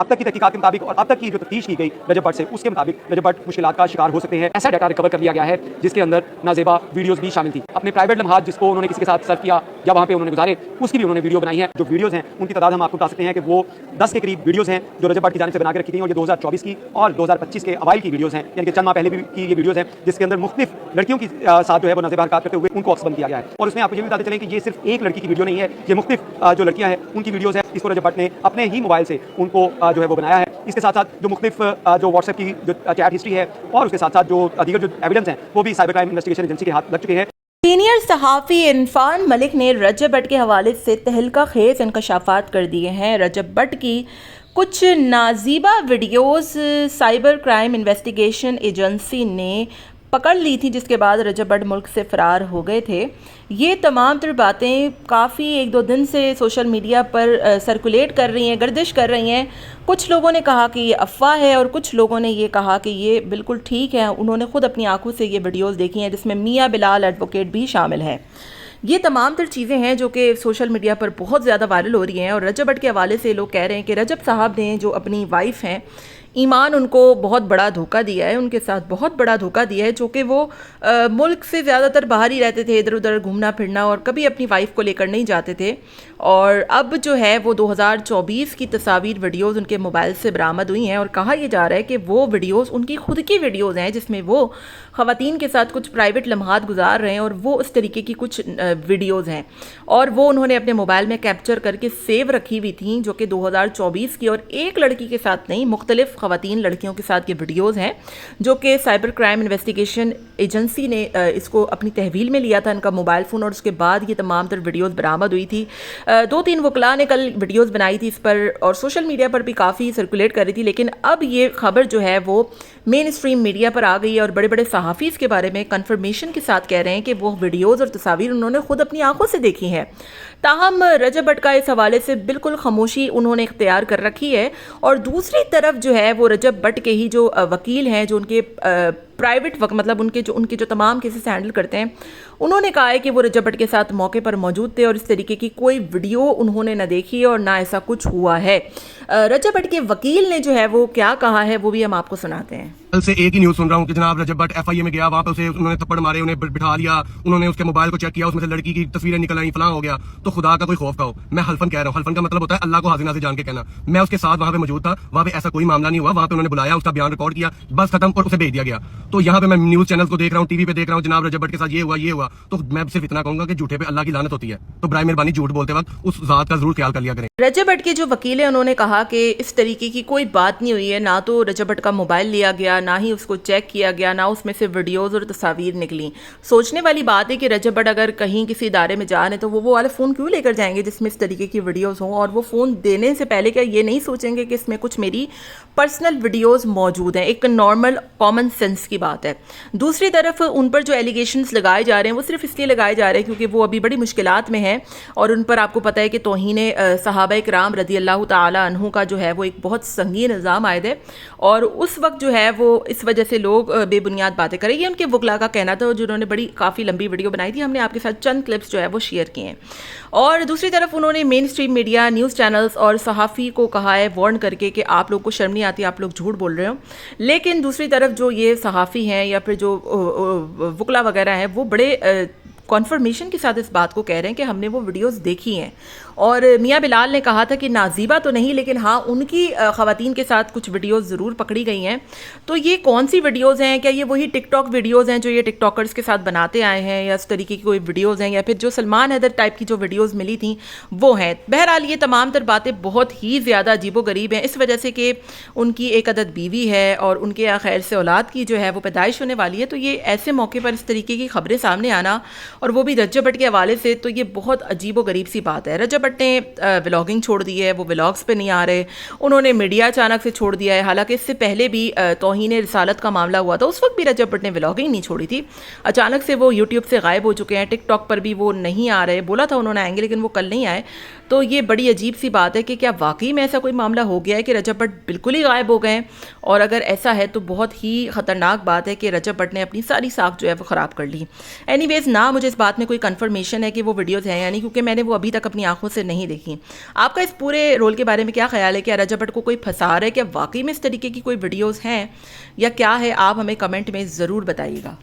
اب تک کی تحقیقات کے مطابق اور اب تک کی جو تفتیش کی گئی رجب بٹ سے، اس کے مطابق رجب بٹ مشکلات کا شکار ہو سکتے ہیں۔ ایسا ڈیٹا ریکور کر لیا گیا ہے جس کے اندر نازیبا ویڈیوز بھی شامل تھی۔ اپنے پرائیویٹ لمحات جس کو انہوں نے کسی کے ساتھ سرو کیا یا وہاں پہ انہوں نے گزارے، اس کی بھی انہوں نے ویڈیو بنائی ہے۔ جو ویڈیوز ہیں ان کی تعداد ہم آپ کو بتا سکتے ہیں کہ وہ 10 کے قریب ویڈیوز ہیں جو رجب بٹ کی جانب سے بنا کے رکھی گئی، اور یہ 2024 کی اور 2025 کے اوائل کی ویڈیوز ہیں، یعنی کہ چند ماہ پہلے بھی کی یہ ویڈیوز ہیں، جس کے اندر مختلف لڑکیوں کی ساتھ جو ہے وہ نازیبا حرکات کرتے ہوئے ان کو عکس بند کیا گیا ہے۔ اور اس میں آپ کو یہ بھی بتاتے چلیں کہ یہ صرف ایک لڑکی کی ویڈیو نہیں ہے، یہ مختلف جو لڑکیاں ہیں ان کی ویڈیوز ہیں۔ اس کو رجب بٹ نے اپنے ہی موبائل سے ان کو جو ہے وہ بنایا ہے۔ اس کے ساتھ ساتھ جو مختلف جو واٹس ایپ کی جو چیٹ ہسٹری ہے اور اس کے ساتھ ساتھ جو دیگر جو ایویڈنس ہیں وہ بھی سائبر کرائم انویسٹیگیشن ایجنسی کے ہاتھ لگ چکے ہیں۔ سینئر صحافی عرفان ملک نے رجب بٹ کے حوالے سے تہلکہ خیز انکشافات کر دیے ہیں۔ رجب بٹ کی کچھ نازیبا videos cyber crime investigation agency نے پکڑ لی تھی، جس کے بعد رجب بٹ ملک سے فرار ہو گئے تھے۔ یہ تمام تر باتیں کافی ایک دو دن سے سوشل میڈیا پر سرکولیٹ کر رہی ہیں، گردش کر رہی ہیں۔ کچھ لوگوں نے کہا کہ یہ افواہ ہے اور کچھ لوگوں نے یہ کہا کہ یہ بالکل ٹھیک ہے، انہوں نے خود اپنی آنکھوں سے یہ ویڈیوز دیکھی ہیں، جس میں میاں بلال ایڈوکیٹ بھی شامل ہیں۔ یہ تمام تر چیزیں ہیں جو کہ سوشل میڈیا پر بہت زیادہ وائرل ہو رہی ہیں، اور رجب بٹ کے حوالے سے لوگ کہہ رہے ہیں کہ رجب صاحب نے جو اپنی وائف ہیں ایمان، ان کو بہت بڑا دھوکہ دیا ہے، ان کے ساتھ بہت بڑا دھوکہ دیا ہے، جو کہ وہ ملک سے زیادہ تر باہر ہی رہتے تھے، ادھر ادھر گھومنا پھرنا، اور کبھی اپنی وائف کو لے کر نہیں جاتے تھے۔ اور اب جو ہے وہ 2024 کی تصاویر ویڈیوز ان کے موبائل سے برآمد ہوئی ہیں، اور کہا یہ جا رہا ہے کہ وہ ویڈیوز ان کی خود کی ویڈیوز ہیں، جس میں وہ خواتین کے ساتھ کچھ پرائیویٹ لمحات گزار رہے ہیں، اور وہ اس طریقے کی کچھ ویڈیوز ہیں، اور وہ انہوں نے اپنے موبائل میں کیپچر کر کے سیو رکھی ہوئی تھیں، جو کہ 2024 کی، اور ایک لڑکی کے ساتھ نہیں، مختلف خواتین لڑکیوں کے ساتھ یہ ویڈیوز ہیں، جو کہ سائبر کرائم انویسٹیگیشن ایجنسی نے اس کو اپنی تحویل میں لیا تھا، ان کا موبائل فون، اور اس کے بعد یہ تمام تر ویڈیوز برآمد ہوئی تھی۔ 2-3 وکلاء نے کل ویڈیوز بنائی تھی اس پر، اور سوشل میڈیا پر بھی کافی سرکولیٹ کر رہی تھی، لیکن اب یہ خبر جو ہے وہ مین اسٹریم میڈیا پر آ گئی ہے، اور بڑے بڑے صحافی اس کے بارے میں کنفرمیشن کے ساتھ کہہ رہے ہیں کہ وہ ویڈیوز اور تصاویر انہوں نے خود اپنی آنکھوں سے دیکھی ہیں۔ تاہم رجب بٹ کا اس حوالے سے بالکل خاموشی انہوں نے اختیار کر رکھی ہے، اور دوسری طرف جو ہے وہ رجب بٹ کے ہی جو وکیل ہیں، جو ان کے پرائیویٹ مطلب ان کے جو تمام کیسز ہینڈل کرتے ہیں، انہوں نے کہا ہے کہ وہ رجب بٹ کے ساتھ موقع پر موجود تھے، اور اس طریقے کی کوئی ویڈیو انہوں نے نہ دیکھی اور نہ ایسا کچھ ہوا ہے۔ رجب بٹ کے وکیل نے جو ہے وہ کیا کہا ہے وہ بھی ہم آپ کو سناتے ہیں۔ کل سے ایک ہی نیوز سن رہا ہوں کہ جناب رجب بٹ ایف آئی اے میں گیا، وہاں پہ اسے انہوں نے تھپڑ مارے، انہیں بٹھا لیا، انہوں نے اس کے موبائل کو چیک کیا، اس میں سے لڑکی کی تصویریں نکل آئیں، فلاں ہو گیا۔ تو خدا کا کوئی خوف کا ہو، میں حلفن کہہ رہا ہوں، حلفن کا مطلب ہوتا ہے اللہ کو حاضر ناظر جان کے کہنا۔ میں اس کے ساتھ وہاں پہ موجود تھا، وہاں پہ ایسا کوئی معاملہ نہیں ہوا، وہاں پہ انہوں نے بلایا، اس کا بیان ریکارڈ کیا، بس ختم، اور اسے بھیج دیا گیا۔ تو یہاں پہ میں نیوز چینل کو دیکھ رہا ہوں، ٹی وی پہ دیکھ رہا ہوں، جناب رجب بٹ کے ساتھ یہ ہوا، تو میں صرف اتنا کہوں گا کہ جھوٹے پہ اللہ کی لعنت ہوتی ہے، تو برائے مہربانی جھوٹ بولتے وقت اس ذات کا ضرور خیال کر لیا کریں۔ رجب بٹ کے جو وکیل ہیں انہوں نے کہا کہ اس طریقے کی کوئی بات نہیں ہوئی ہے، نہ تو رجب بٹ کا موبائل لیا گیا، نہ ہی اس کو چیک کیا گیا، نہ اس میں سے ویڈیوز اور تصاویر نکلیں۔ سوچنے والی بات ہے کہ رجب بٹ اگر کہیں کسی ادارے میں جا رہے ہیں تو وہ والا فون کیوں لے کر جائیں گے جس میں اس طریقے کی ویڈیوز ہوں، اور وہ فون دینے سے پہلے کیا یہ نہیں سوچیں گے کہ اس میں کچھ میری پرسنل ویڈیوز موجود ہیں؟ ایک نارمل کامن سینس کی بات ہے۔ دوسری طرف ان پر جو ایلیگیشنز لگائے جا رہے ہیں وہ صرف اس لیے لگائے جا رہے ہیں کیونکہ وہ ابھی بڑی مشکلات میں ہیں، اور ان پر آپ کو پتہ ہے کہ توہین صحابہ کرام رضی اللہ تعالی عنہ کا جو ہے وہ ایک بہت سنگین الزام عائد ہے، اور اس وقت جو ہے وہ اس وجہ سے لوگ بے بنیاد باتیں کریں۔ یہ ان کے وکلاء کا کہنا تھا، جنہوں نے بڑی کافی لمبی ویڈیو بنائی تھی، ہم نے آپ کے ساتھ چند کلپس جو ہے وہ شیئر کیے ہیں۔ اور دوسری طرف انہوں نے مین اسٹریم میڈیا، نیوز چینلز اور صحافی کو کہا ہے وارن کر کے کہ آپ لوگ کو شرم نہیں آتی، آپ لوگ جھوٹ بول رہے ہو۔ لیکن دوسری طرف جو یہ صحافی ہیں یا پھر جو وکلاء وغیرہ ہیں وہ بڑے کنفرمیشن کے ساتھ اس بات کو کہہ رہے ہیں کہ ہم نے وہ ویڈیوز دیکھی ہیں، اور میاں بلال نے کہا تھا کہ نازیبا تو نہیں، لیکن ہاں ان کی خواتین کے ساتھ کچھ ویڈیوز ضرور پکڑی گئی ہیں۔ تو یہ کون سی ویڈیوز ہیں؟ کیا یہ وہی ٹک ٹاک ویڈیوز ہیں جو یہ ٹک ٹاکرز کے ساتھ بناتے آئے ہیں، یا اس طریقے کی کوئی ویڈیوز ہیں، یا پھر جو سلمان حیدر ٹائپ کی جو ویڈیوز ملی تھیں وہ ہیں؟ بہرحال یہ تمام تر باتیں بہت ہی زیادہ عجیب و غریب ہیں، اس وجہ سے کہ ان کی ایک عدد بیوی ہے اور ان کے خیر سے اولاد کی جو ہے وہ پیدائش ہونے والی ہے۔ تو یہ ایسے موقع پر اس طریقے کی خبریں سامنے آنا، اور وہ بھی رجب بٹ کے حوالے سے، تو یہ بہت عجیب و غریب سی بات ہے۔ رجب بٹ نے ولاگنگ چھوڑ دی ہے، وہ ولاگز پہ نہیں آ رہے، انہوں نے میڈیا اچانک سے چھوڑ دیا ہے، حالانکہ اس سے پہلے بھی توہین رسالت کا معاملہ ہوا تھا، اس وقت بھی رجب بٹ نے ولاگنگ نہیں چھوڑی تھی۔ اچانک سے وہ یوٹیوب سے غائب ہو چکے ہیں، ٹک ٹاک پر بھی وہ نہیں آ رہے، بولا تھا انہوں نے آئیں گے لیکن وہ کل نہیں آئے۔ تو یہ بڑی عجیب سی بات ہے کہ کیا واقعی میں ایسا کوئی معاملہ ہو گیا ہے کہ رجب بٹ بالکل ہی غائب ہو گئے ہیں؟ اور اگر ایسا ہے تو بہت ہی خطرناک بات ہے کہ رجب بٹ نے اپنی ساری ساکھ جو ہے وہ خراب کر لی. اینی ویز نہ مجھے اس بات میں کوئی کنفرمیشن ہے کہ وہ ویڈیوز ہیں یعنی، کیونکہ میں نے وہ ابھی تک اپنی آنکھوں سے نہیں دیکھی. آپ کا اس پورے رول کے بارے میں کیا خیال ہے؟ کیا رجب بٹ کو کوئی پھنسا رہا ہے؟ کیا واقعی میں اس طریقے کی کوئی ویڈیوز ہیں یا کیا ہے؟ آپ ہمیں کمنٹ میں ضرور بتائیے گا.